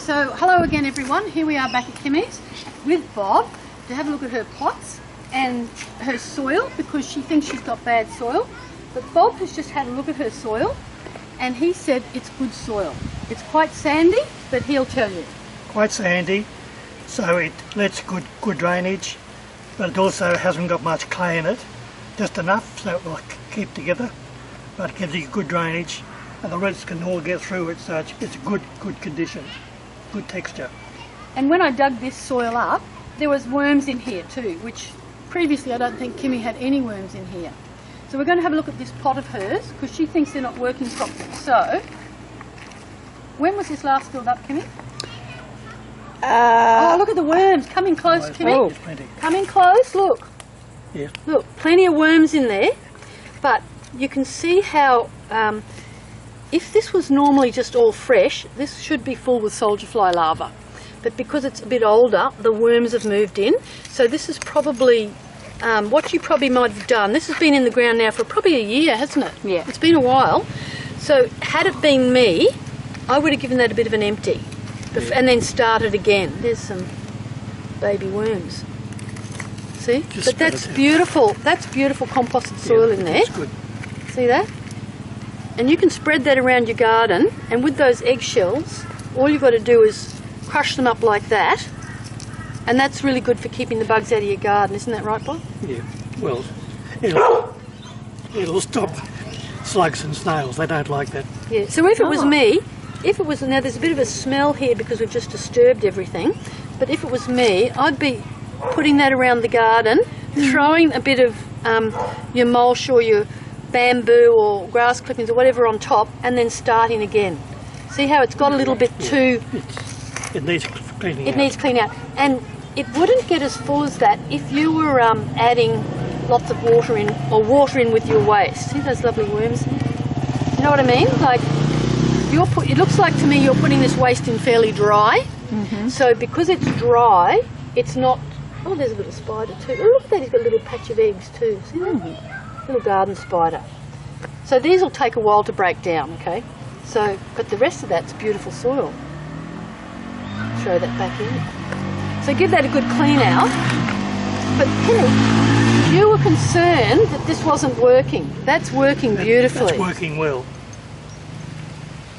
So hello again everyone, here we are back at Kimmy's with Bob to have a look at her pots and her soil because she thinks she's got bad soil. But Bob has just had a look at her soil and he said it's good soil. It's quite sandy, but he'll tell you. Quite sandy, so it lets good drainage, but it also hasn't got much clay in it, just enough so it will keep together, but it gives you good drainage and the roots can all get through it, so it's good condition, good texture. And when I dug this soil up, there was worms in here too, which previously I don't think Kimmy had any worms in here. So we're going to have a look at this pot of hers because she thinks they're not working properly. So, when was this last filled up, Kimmy? Oh, look at the worms. Come in close, Kimmy. Oh, plenty. Come in close, look. Yeah. Look, plenty of worms in there, but you can see how if this was normally just all fresh, this should be full with soldier fly larvae. But because it's a bit older, the worms have moved in. So this is probably what you probably might have done. This has been in the ground now for probably a year, hasn't it? Yeah. It's been a while. So had it been me, I would have given that a bit of an empty and then started again. There's some baby worms. See? But that's beautiful. That's beautiful composted soil in there. It's good. See that? And you can spread that around your garden, and with those eggshells, all you've got to do is crush them up like that, and that's really good for keeping the bugs out of your garden, isn't that right, Bob? Yeah, well, it'll stop slugs and snails, they don't like that. Yeah, so if it was me, now there's a bit of a smell here because we've just disturbed everything, but if it was me, I'd be putting that around the garden, throwing a bit of your mulch or your bamboo or grass clippings or whatever on top, and then starting again. See how it's got a little bit too... It needs cleaning out. It needs cleaning out. And it wouldn't get as full as that if you were adding lots of water in, or water in with your waste. See those lovely worms there? You know what I mean? Like, it looks like to me you're putting this waste in fairly dry. So because it's dry, it's not... Oh, there's a little spider too. Oh, look at that, he's got a little patch of eggs too. See that? Little garden spider. So these will take a while to break down, okay? So, but the rest of that's beautiful soil. Throw that back in. So give that a good clean out. But Kimmy, you were concerned that this wasn't working. That's working beautifully. That's working well.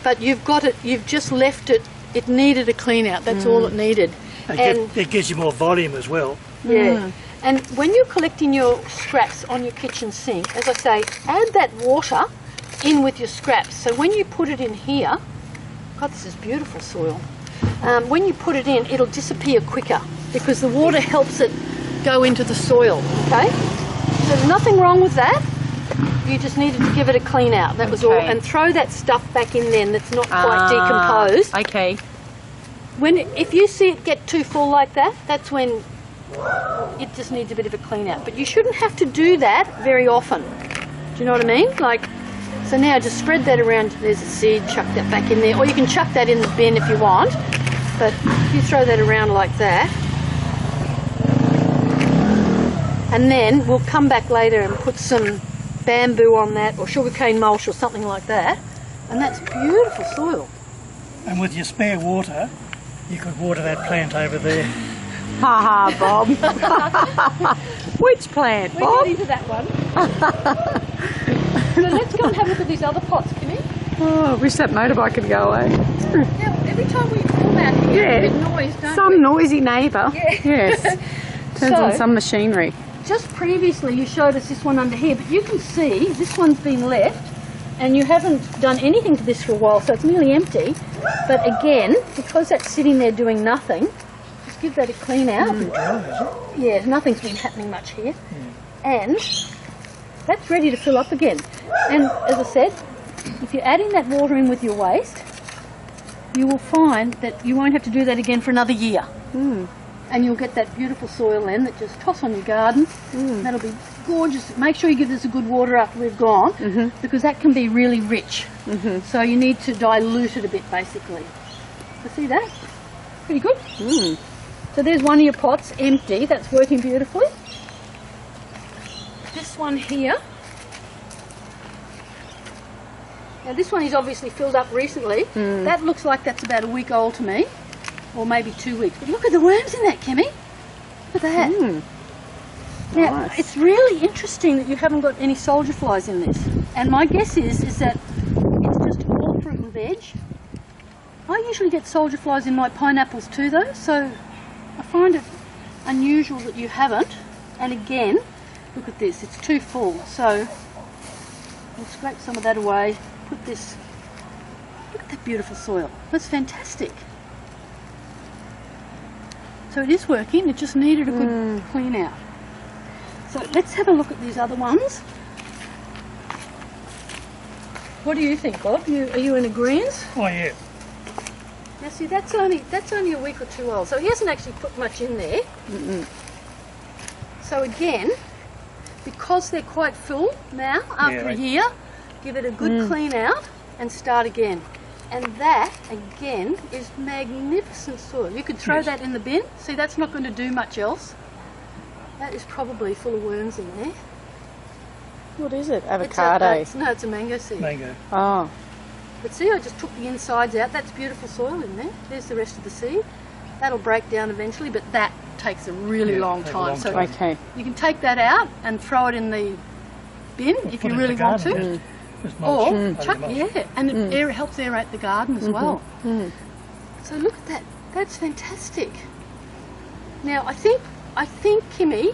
But you've got it, you've just left it, it needed a clean out, that's all it needed. And it gives you more volume as well. Yeah. And when you're collecting your scraps on your kitchen sink, as I say, add that water in with your scraps. So when you put it in here, God, this is beautiful soil. When you put it in, it'll disappear quicker because the water helps it go into the soil, okay? So there's nothing wrong with that. You just needed to give it a clean out, that was all. And throw that stuff back in then that's not quite decomposed. Okay. If you see it get too full like that, that's when it just needs a bit of a clean out. But you shouldn't have to do that very often. Do you know what I mean? Like, so now just spread that around. There's a seed, chuck that back in there. Or you can chuck that in the bin if you want. But if you throw that around like that. And then we'll come back later and put some bamboo on that or sugarcane mulch or something like that. And that's beautiful soil. And with your spare water, you could water that plant over there. Ha ha, Bob. Which plant, We're Bob? getting to that one. So let's go and have a look at these other pots, Kimmy. Oh, I wish that motorbike could go away. Now, every time we come out here, Yeah. a bit noise, don't Some we? noisy neighbour. Yeah. Yes. Turns on some machinery. Just previously you showed us this one under here, but you can see this one's been left and you haven't done anything to this for a while, so it's nearly empty. But again, because that's sitting there doing nothing, just give that a clean out. Yeah, nothing's been happening much here. And that's ready to fill up again. And as I said, if you're adding that water in with your waste, you will find that you won't have to do that again for another year. And you'll get that beautiful soil then that just toss on your garden. That'll be gorgeous. Make sure you give this a good water after we've gone because that can be really rich. So you need to dilute it a bit basically. So see that? Pretty good. So there's one of your pots empty. That's working beautifully. This one here. Now this one is obviously filled up recently. That looks like that's about a week old to me. or maybe 2 weeks. But look at the worms in that, Kimmy. Look at that. Now, Nice. it's really interesting that you haven't got any soldier flies in this. And my guess is that it's just all fruit and veg. I usually get soldier flies in my pineapples too, though, so I find it unusual that you haven't. And again, look at this, it's too full. So we'll scrape some of that away, put this, look at that beautiful soil. That's fantastic. So it is working, it just needed a good clean out. So let's have a look at these other ones. What do you think, Bob? Are you in agreement? Oh yeah. Now see, that's only a week or two old, so he hasn't actually put much in there. So again, because they're quite full now, after a year, give it a good clean out and start again. And that, again, is magnificent soil. You could throw that in the bin. See, that's not going to do much else. That is probably full of worms in there. What is it? Avocado? No, it's a mango seed. Mango. Oh. But see, I just took the insides out. That's beautiful soil in there. There's the rest of the seed. That'll break down eventually, but that takes a really long time. So Okay. you can take that out and throw it in the bin if you really want to. Or chuck, and it helps aerate the garden as well. So look at that. That's fantastic. Now I think Kimmy,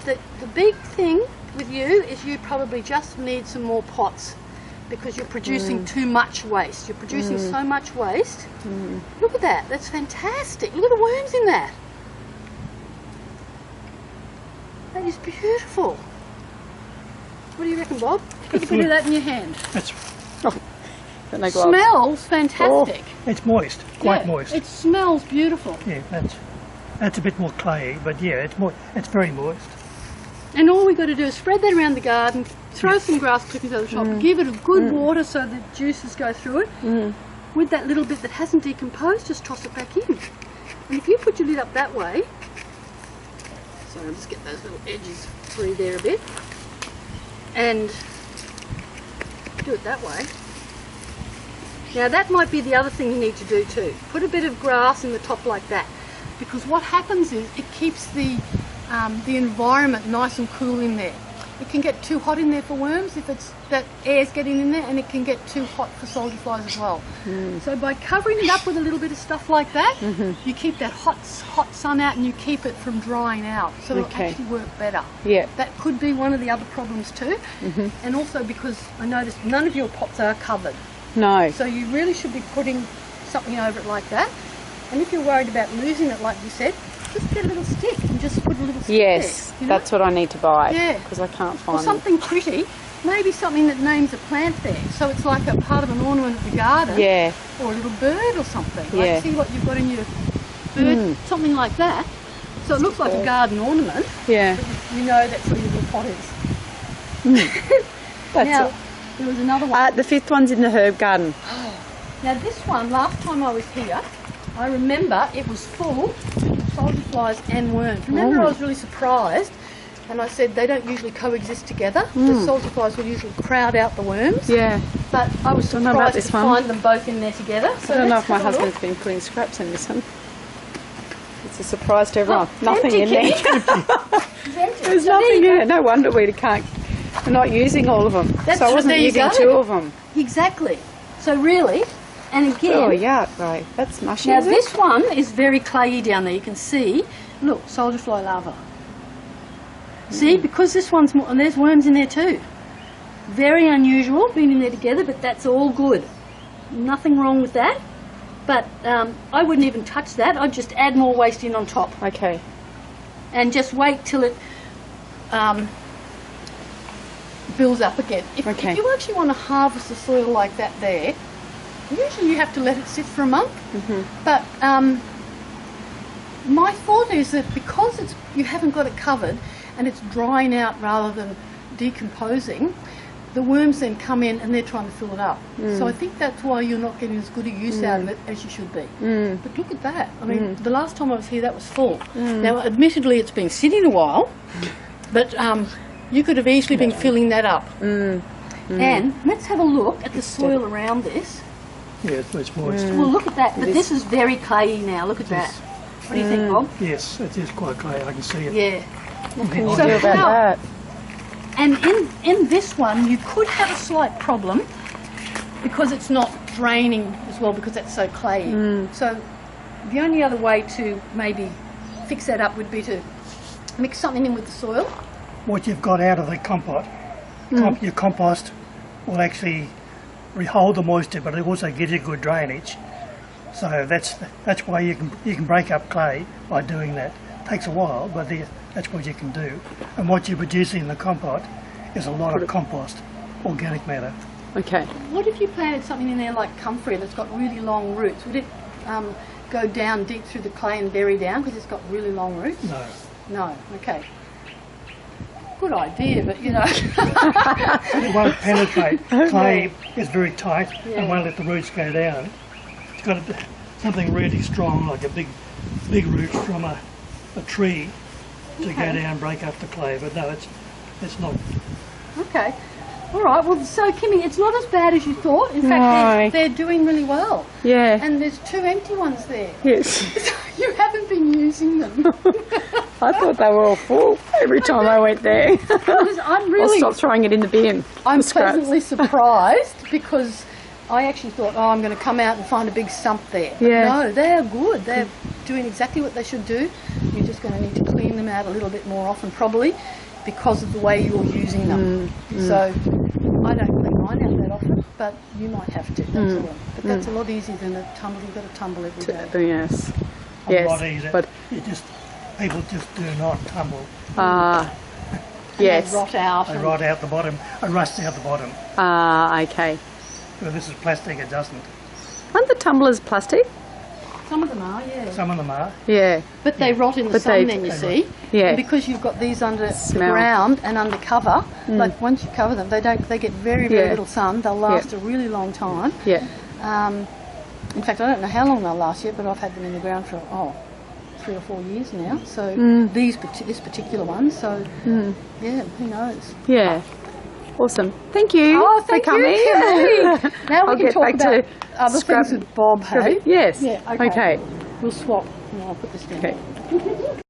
that the big thing with you is you probably just need some more pots because you're producing too much waste. You're producing so much waste. Look at that. That's fantastic. Look at the worms in that. That is beautiful. What do you reckon, Bob? Put a bit of that in your hand. Smells fantastic. It's moist, quite moist. It smells beautiful. Yeah, that's a bit more clayey, but yeah, it's very moist. And all we've got to do is spread that around the garden, throw some grass clippings over the top, give it a good water so the juices go through it. With that little bit that hasn't decomposed, just toss it back in. And if you put your lid up that way, so I'll just get those little edges free there a bit, and do it that way. Now that might be the other thing you need to do too. Put a bit of grass in the top like that, because what happens is it keeps the environment nice and cool in there. It can get too hot in there for worms if it's that air's getting in there, and it can get too hot for soldier flies as well. So by covering it up with a little bit of stuff like that, you keep that hot sun out and you keep it from drying out, so it'll actually work better. That could be one of the other problems too. And also because I noticed none of your pots are covered. No. So you really should be putting something over it like that. And if you're worried about losing it, like you said, just get a little stick and just put a little stick there. You know? That's what I need to buy. Because I can't find or something pretty, maybe something that names a plant there. So it's like a part of an ornament of the garden. Or a little bird or something. Like see what you've got in your bird, something like that. So it looks like a garden ornament. But you know that's where your little pot is. Now, there was another one. The fifth one's in the herb garden. Now this one, last time I was here, I remember it was full of soldier flies and worms. Remember I was really surprised, and I said they don't usually coexist together. The soldier flies will usually crowd out the worms. But I was surprised to find them both in there together. So I don't know if my husband's been putting scraps in this one. It's a surprise to everyone. Nothing in there. There's nothing in it. No wonder we're not using all of them. So I wasn't using two of them. Exactly. So really, and again... Oh, yeah, right. That's mushy, Now this one is very clayey down there. You can see, look, soldier fly larva. See, because this one's more, and there's worms in there too. Very unusual being in there together, but that's all good. Nothing wrong with that. But I wouldn't even touch that. I'd just add more waste in on top. Okay. And just wait till it builds up again. If you actually want to harvest the soil like that there, usually you have to let it sit for a month. But my thought is that because you haven't got it covered and it's drying out rather than decomposing, the worms then come in and they're trying to fill it up. So I think that's why you're not getting as good a use out of it as you should be. But look at that. I mean, the last time I was here, that was full. Now, admittedly, it's been sitting a while, but you could have easily been filling that up. And let's have a look at the soil around this. Yeah, it's moist. Well, look at that. But this is very clayey now. Look at that. What do you think, Bob? Yes, it is quite clay. I can see it. Yeah. What can you So do about how- that? And in this one, you could have a slight problem because it's not draining as well because that's so clayey. So the only other way to maybe fix that up would be to mix something in with the soil. What you've got out of the compost, your compost will actually hold the moisture, but it also gives you good drainage. So that's why you can break up clay by doing that. It takes a while, but that's what you can do. And what you're producing in the compost is a lot of compost, organic matter. Okay. What if you planted something in there like comfrey that's got really long roots? Would it go down deep through the clay and bury down because it's got really long roots? No. No. Okay. Good idea, but you know. It won't penetrate. Clay is very tight and won't let the roots go down. It's got something really strong, like a big root from a tree to go down and break up the clay. But no, it's not. Okay. All right. Well, so Kimmy, it's not as bad as you thought. In fact, they're doing really well. Yeah. And there's 2 empty ones there. Yes. You haven't been using them. I thought they were all full every time I went there. Because I'm I'll really, stop throwing it in the bin. I'm the scraps. pleasantly surprised because I actually thought, oh, I'm going to come out and find a big sump there. But Yeah. no, they're good. They're doing exactly what they should do. You're just going to need to clean them out a little bit more often, probably, because of the way you're using them. So I don't clean mine out that often, but you might have to. That's all. But that's a lot easier than a tumble. You've got to tumble every day. Yes. A lot easier. Yes. But People just do not tumble. yes. They rot out. They rot out the bottom, and rust out the bottom. Okay. Well, this is plastic, it doesn't. Aren't the tumblers plastic? Some of them are, yeah. Some of them are. Yeah. But they rot in the But sun they- then, you see. Yeah. And because you've got these under the Smell. ground and under cover, like once you cover them, they get very, very Yeah. little sun. They'll last a really long time. Yeah. In fact, I don't know how long they'll last yet, but I've had them in the ground for, 3 or 4 years now. So this particular one, so yeah, who knows. Yeah. Awesome. Thank you Oh, thank for coming. you, Kimberly. Now we I'll can get talk back about to other scrap- things with Bob, hey? Yes. Yeah, okay. Okay. We'll swap. And I'll put this down. Okay.